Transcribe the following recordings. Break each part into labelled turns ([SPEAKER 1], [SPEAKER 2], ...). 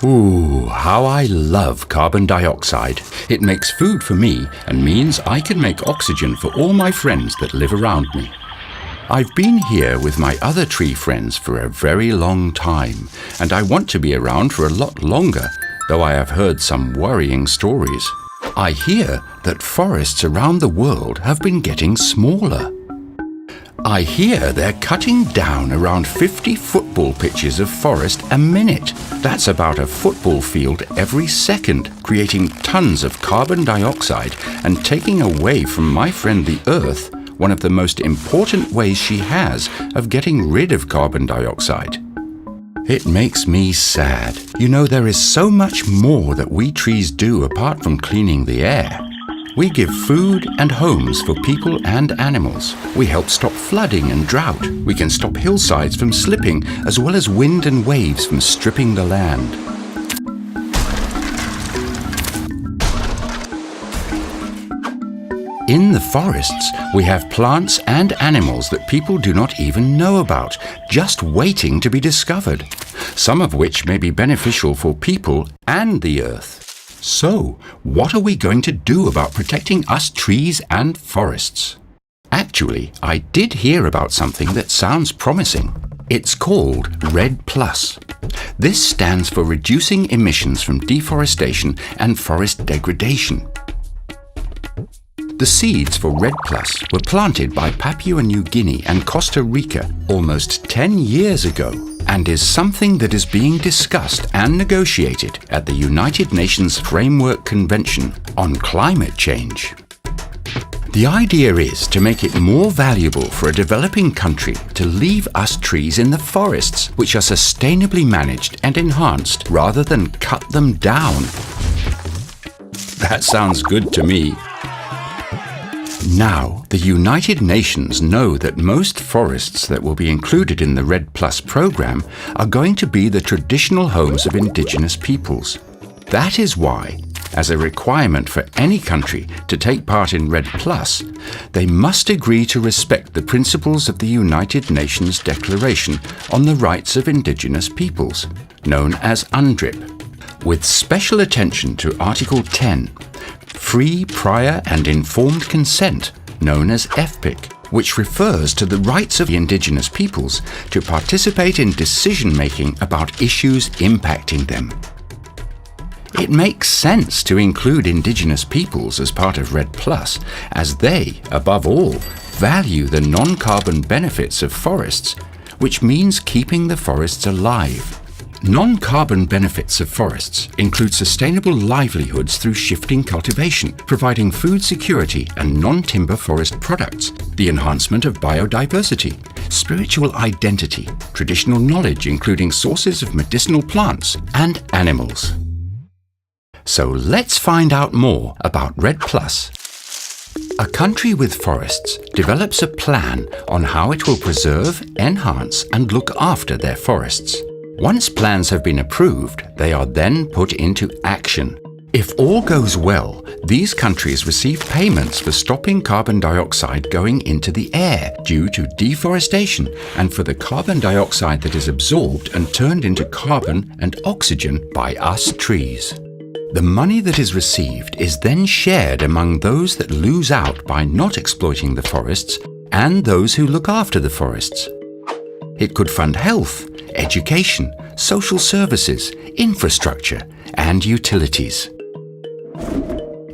[SPEAKER 1] Ooh, how I love carbon dioxide. It makes food for me and means I can make oxygen for all my friends that live around me. I've been here with my other tree friends for a very long time, and I want to be around for a lot longer, though I have heard some worrying stories. I hear that forests around the world have been getting smaller. I hear they're cutting down around 50 football pitches of forest a minute. That's about a football field every second, creating tons of carbon dioxide and taking away from my friend the Earth one of the most important ways she has of getting rid of carbon dioxide. It makes me sad. You know, there is so much more that we trees do apart from cleaning the air. We give food and homes for people and animals. We help stop flooding and drought. We can stop hillsides from slipping, as well as wind and waves from stripping the land. In the forests, we have plants and animals that people do not even know about, just waiting to be discovered, some of which may be beneficial for people and the earth. So, what are we going to do about protecting us trees and forests? Actually, I did hear about something that sounds promising. It's called REDD+. This stands for Reducing Emissions from Deforestation and Forest Degradation. The seeds for REDD+ were planted by Papua New Guinea and Costa Rica almost 10 years ago, and is something that is being discussed and negotiated at the United Nations Framework Convention on Climate Change. The idea is to make it more valuable for a developing country to leave us trees in the forests, which are sustainably managed and enhanced, rather than cut them down. That sounds good to me. Now, the United Nations know that most forests that will be included in the REDD+ program are going to be the traditional homes of indigenous peoples. That is why, as a requirement for any country to take part in REDD+, they must agree to respect the principles of the United Nations Declaration on the Rights of Indigenous Peoples, known as UNDRIP, with special attention to Article 10, Free, Prior and Informed Consent, known as FPIC, which refers to the rights of the indigenous peoples to participate in decision-making about issues impacting them. It makes sense to include indigenous peoples as part of REDD+, as they, above all, value the non-carbon benefits of forests, which means keeping the forests alive. Non-carbon benefits of forests include sustainable livelihoods through shifting cultivation, providing food security and non-timber forest products, the enhancement of biodiversity, spiritual identity, traditional knowledge including sources of medicinal plants, and animals. So let's find out more about REDD+. A country with forests develops a plan on how it will preserve, enhance, and look after their forests. Once plans have been approved, they are then put into action. If all goes well, these countries receive payments for stopping carbon dioxide going into the air due to deforestation and for the carbon dioxide that is absorbed and turned into carbon and oxygen by us trees. The money that is received is then shared among those that lose out by not exploiting the forests and those who look after the forests. It could fund health, education, social services, infrastructure, and utilities.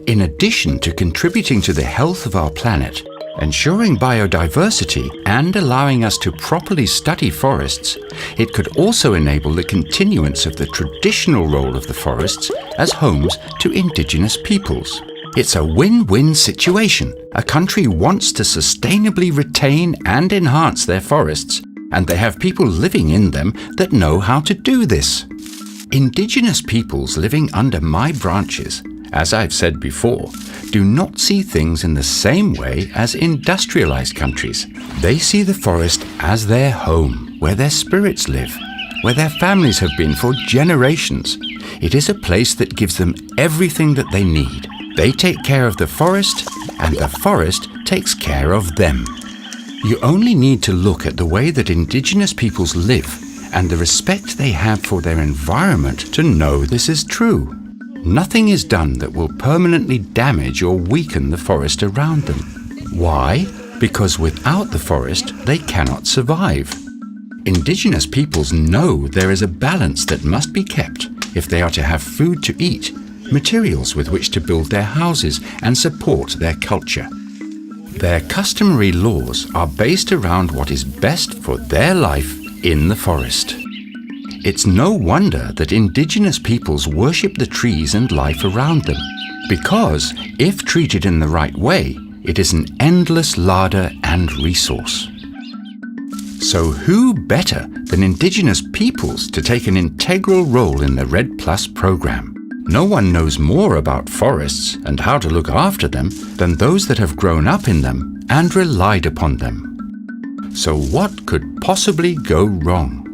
[SPEAKER 1] In addition to contributing to the health of our planet, ensuring biodiversity, and allowing us to properly study forests, it could also enable the continuance of the traditional role of the forests as homes to indigenous peoples. It's a win-win situation. A country wants to sustainably retain and enhance their forests, and they have people living in them that know how to do this. Indigenous peoples living under my branches, as I've said before, do not see things in the same way as industrialized countries. They see the forest as their home, where their spirits live, where their families have been for generations. It is a place that gives them everything that they need. They take care of the forest, and the forest takes care of them. You only need to look at the way that indigenous peoples live, and the respect they have for their environment to know this is true. Nothing is done that will permanently damage or weaken the forest around them. Why? Because without the forest, they cannot survive. Indigenous peoples know there is a balance that must be kept if they are to have food to eat, materials with which to build their houses and support their culture. Their customary laws are based around what is best for their life in the forest. It's no wonder that indigenous peoples worship the trees and life around them, because if treated in the right way, it is an endless larder and resource. So who better than indigenous peoples to take an integral role in the REDD+ program? No one knows more about forests and how to look after them than those that have grown up in them and relied upon them. So what could possibly go wrong?